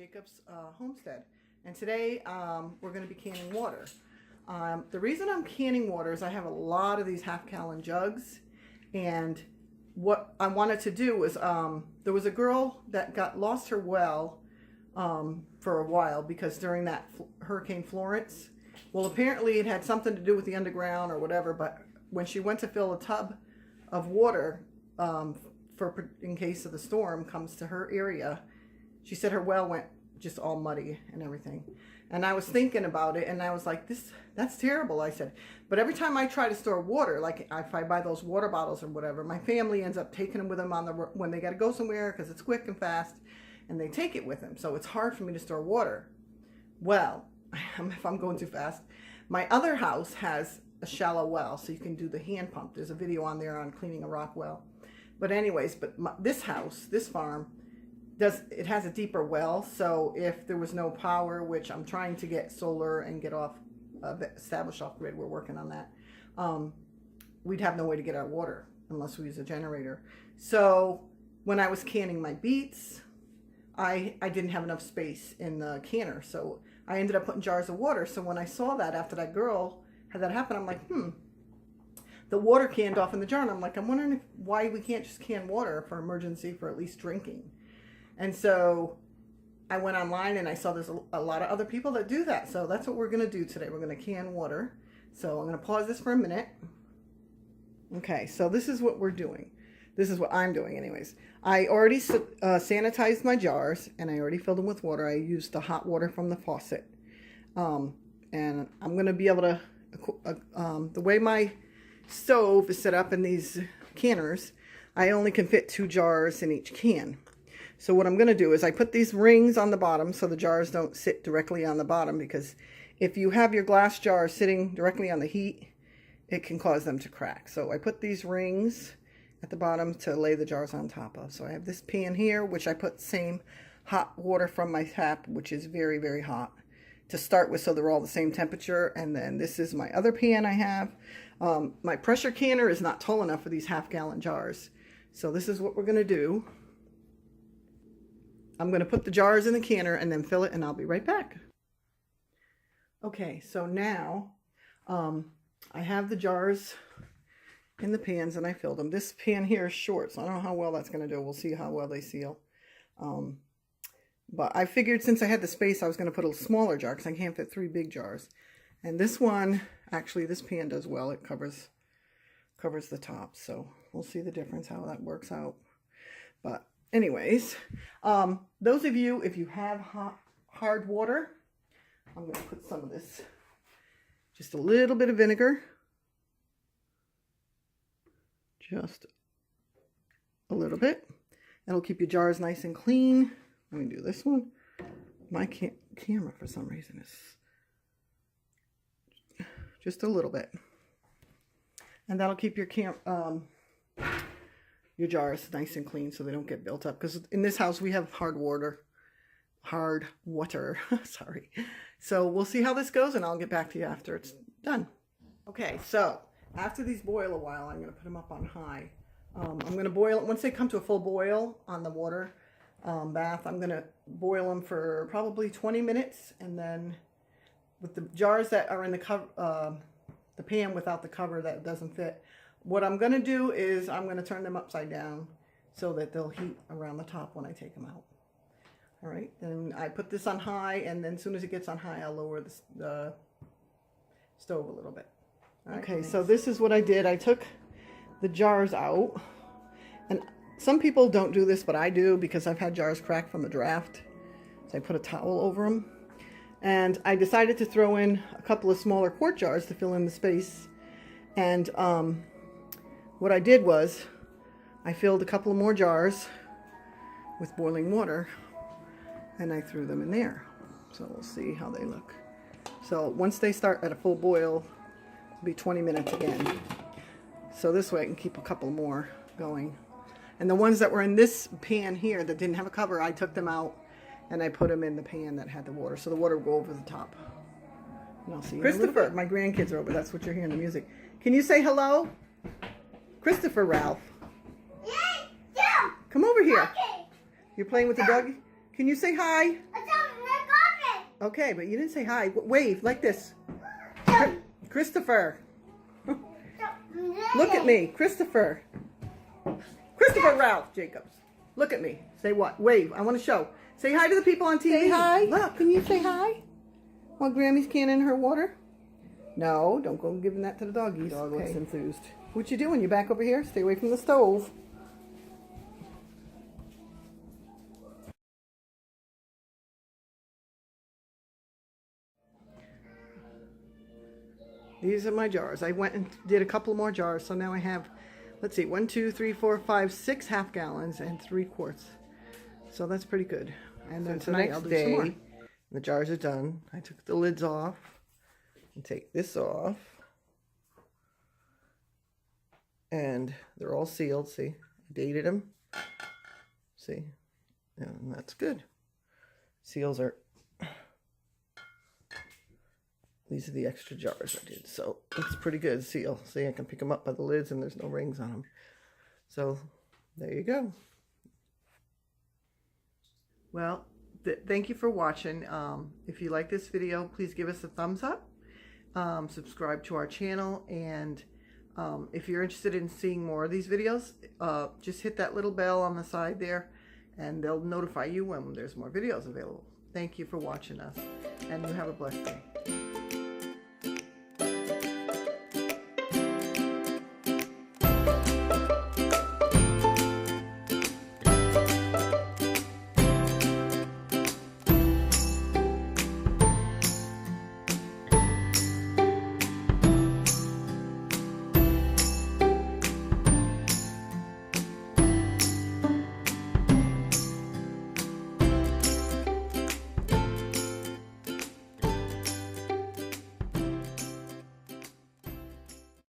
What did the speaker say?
Jacobs Homestead, and today we're going to be canning water. The reason I'm canning water is I have a lot of these half-gallon jugs, and what I wanted to do was there was a girl that lost her well for a while because during that Hurricane Florence, well, apparently it had something to do with the underground or whatever, but when she went to fill a tub of water in case of the storm comes to her area, she said her well went just all muddy and everything. And I was thinking about it, and I was like, that's terrible, I said. But every time I try to store water, like if I buy those water bottles or whatever, my family ends up taking them with them when they got to go somewhere because it's quick and fast, and they take it with them. So it's hard for me to store water. Well, if I'm going too fast, my other house has a shallow well, so you can do the hand pump. There's a video on there on cleaning a rock well. But anyways, this house, this farm, it has a deeper well, so if there was no power, which I'm trying to get solar and get established off grid, we're working on that, we'd have no way to get our water unless we use a generator. So when I was canning my beets, I didn't have enough space in the canner, so I ended up putting jars of water. So when I saw that after that girl had that happen, I'm like, the water canned off in the jar, and I'm like, I'm wondering why we can't just can water for emergency, for at least drinking. And so I went online and I saw there's a lot of other people that do that. So that's what we're going to do today. We're going to can water. So I'm going to pause this for a minute. Okay, so this is what we're doing. This is what I'm doing anyways. I already sanitized my jars, and I already filled them with water. I used the hot water from the faucet. And I'm going to be able to, the way my stove is set up in these canners, I only can fit 2 jars in each can. So what I'm going to do is I put these rings on the bottom so the jars don't sit directly on the bottom, because if you have your glass jar sitting directly on the heat, it can cause them to crack. So I put these rings at the bottom to lay the jars on top of. So I have this pan here, which I put the same hot water from my tap, which is very, very hot to start with, so they're all the same temperature. And then this is my other pan I have. My pressure canner is not tall enough for these half-gallon jars. So this is what we're going to do. I'm going to put the jars in the canner and then fill it, and I'll be right back. Okay, so now I have the jars in the pans and I filled them. This pan here is short, so I don't know how well that's going to do. We'll see how well they seal. But I figured since I had the space, I was going to put a smaller jar because I can't fit 3 big jars. And this one, actually, this pan does well. It covers the top, so we'll see the difference, how that works out. But anyways, those of you, if you have hard water, I'm going to put some of this, just a little bit of vinegar, just a little bit. It'll keep your jars nice and clean. Let me do this one. My camera, for some reason, is just a little bit. And that'll keep your jars nice and clean so they don't get built up. Because in this house, we have hard water. Sorry. So we'll see how this goes, and I'll get back to you after it's done. Okay, so after these boil a while, I'm going to put them up on high. I'm going to boil, once they come to a full boil on the water bath, I'm going to boil them for probably 20 minutes. And then with the jars that are in the pan without the cover that doesn't fit, what I'm going to do is I'm going to turn them upside down so that they'll heat around the top when I take them out. All right, then I put this on high, and then as soon as it gets on high, I'll lower the stove a little bit. All right, okay, so this is what I did. I took the jars out, and some people don't do this, but I do because I've had jars crack from the draft. So I put a towel over them, and I decided to throw in a couple of smaller quart jars to fill in the space. And what I did was I filled a couple of more jars with boiling water, and I threw them in there. So we'll see how they look. So once they start at a full boil, it'll be 20 minutes again. So this way I can keep a couple more going. And the ones that were in this pan here that didn't have a cover, I took them out and I put them in the pan that had the water. So the water will go over the top. And I'll see you Christopher, my grandkids are over. That's what you're hearing, the music. Can you say hello? Christopher Ralph. Yeah. Come over here. Okay. You're playing with the doggy? Can you say hi? Okay, but you didn't say hi. Wave like this. Christopher. Look at me, Christopher. Christopher Ralph Jacobs. Look at me. Say what? Wave. I want to show. Say hi to the people on TV. Say hi. Look, can you say hi? While Grammy's canning her water? No, don't go giving that to the doggies. Dog looks enthused. What you doing? You back over here? Stay away from the stove. These are my jars. I went and did a couple more jars, so now I have, let's see, 1, 2, 3, 4, 5, 6 half gallons and 3 quarts. So that's pretty good. And then tonight I'll do some more. The jars are done. I took the lids off and take this off. And they're all sealed, see? I dated them. See? And that's good. Seals are... These are the extra jars I did, so it's pretty good seal. See, I can pick them up by the lids and there's no rings on them. So, there you go. Well, thank you for watching. If you like this video, please give us a thumbs up. Subscribe to our channel, and if you're interested in seeing more of these videos, just hit that little bell on the side there, and they'll notify you when there's more videos available. Thank you for watching us, and you have a blessed day.